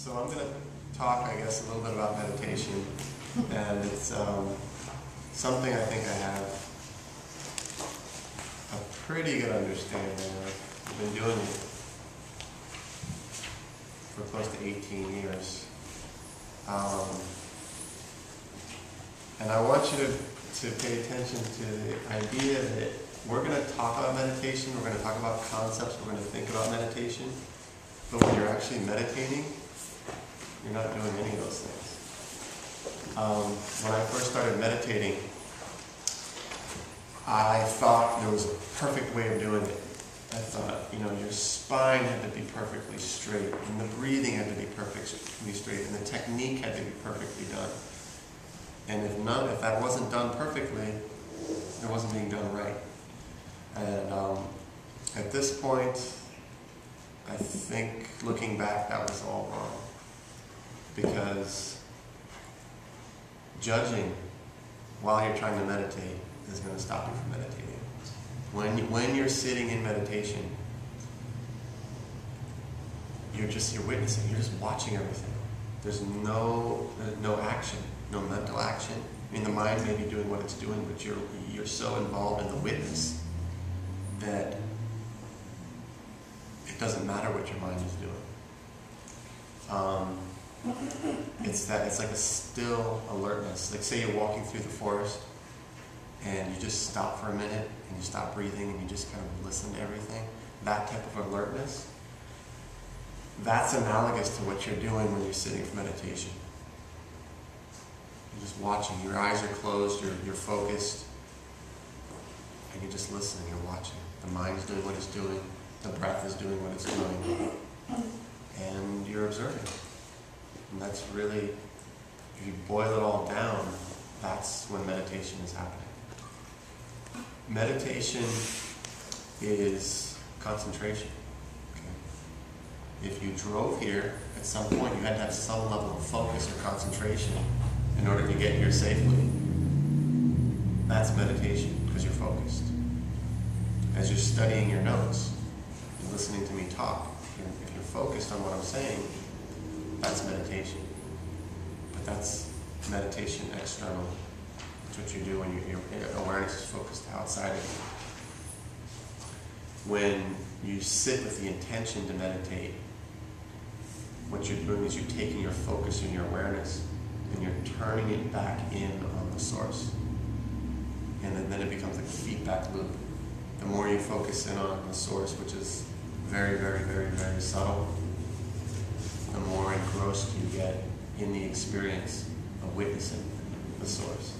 So I'm going to talk, I guess, a little bit about meditation, and it's something I think I have a pretty good understanding of. I've been doing it for close to 18 years. And I want you to pay attention to the idea that we're going to talk about meditation, we're going to talk about concepts, we're going to think about meditation, but when you're actually meditating, you're not doing any of those things. When I first started meditating, I thought there was a perfect way of doing it. I thought, your spine had to be perfectly straight, and the breathing had to be perfectly straight, and the technique had to be perfectly done. And if that wasn't done perfectly, it wasn't being done right. And at this point, I think, looking back, that was all wrong. Because judging while you're trying to meditate is going to stop you from meditating. When you're sitting in meditation, you're witnessing, you're just watching everything. There's no action, no mental action. I mean, the mind may be doing what it's doing, but you're so involved in the witness that it doesn't matter what your mind is doing. It's like a still alertness. Like, say you're walking through the forest and you just stop for a minute and you stop breathing and you just kind of listen to everything. That type of alertness, that's analogous to what you're doing when you're sitting for meditation. You're just watching. Your eyes are closed, you're focused, and you're just listening, you're watching. The mind's doing what it's doing, the breath is doing what it's doing, and you're observing. And that's really, if you boil it all down, that's when meditation is happening. Meditation is concentration. Okay? If you drove here, at some point you had to have some level of focus or concentration in order to get here safely. That's meditation, because you're focused. As you're studying your notes, you're listening to me talk, if you're focused on what I'm saying, that's meditation. But that's meditation external. That's what you do when your awareness is focused outside of you. When you sit with the intention to meditate, what you're doing is you're taking your focus and your awareness and you're turning it back in on the source. And then it becomes like a feedback loop. The more you focus in on the source, which is very, very, very, very subtle, the more engrossed you get in the experience of witnessing the source,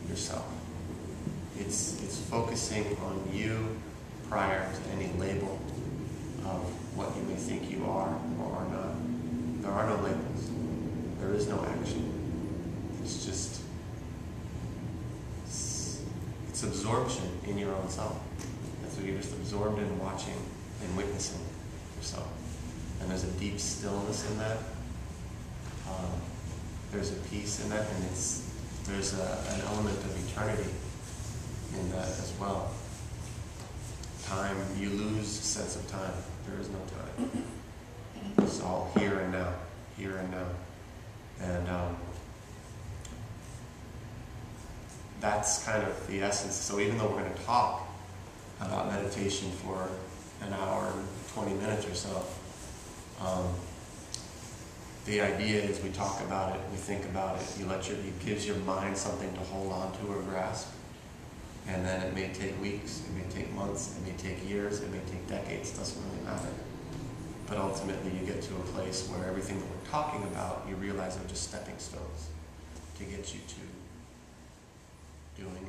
yourself. It's focusing on you prior to any label of what you may think you are or are not. There are no labels. There is no action. It's just, it's absorption in your own self. And so you're just absorbed in watching and witnessing yourself. And there's a deep stillness in that. There's a peace in that, and there's an element of eternity in that as well. Time, you lose sense of time. There is no time. It's all here and now, here and now. And that's kind of the essence. So even though we're going to talk about meditation for an hour and 20 minutes or so, the idea is we talk about it, we think about it, it gives your mind something to hold on to or grasp. And then it may take weeks, it may take months, it may take years, it may take decades, doesn't really matter. But ultimately you get to a place where everything that we're talking about, you realize are just stepping stones to get you to doing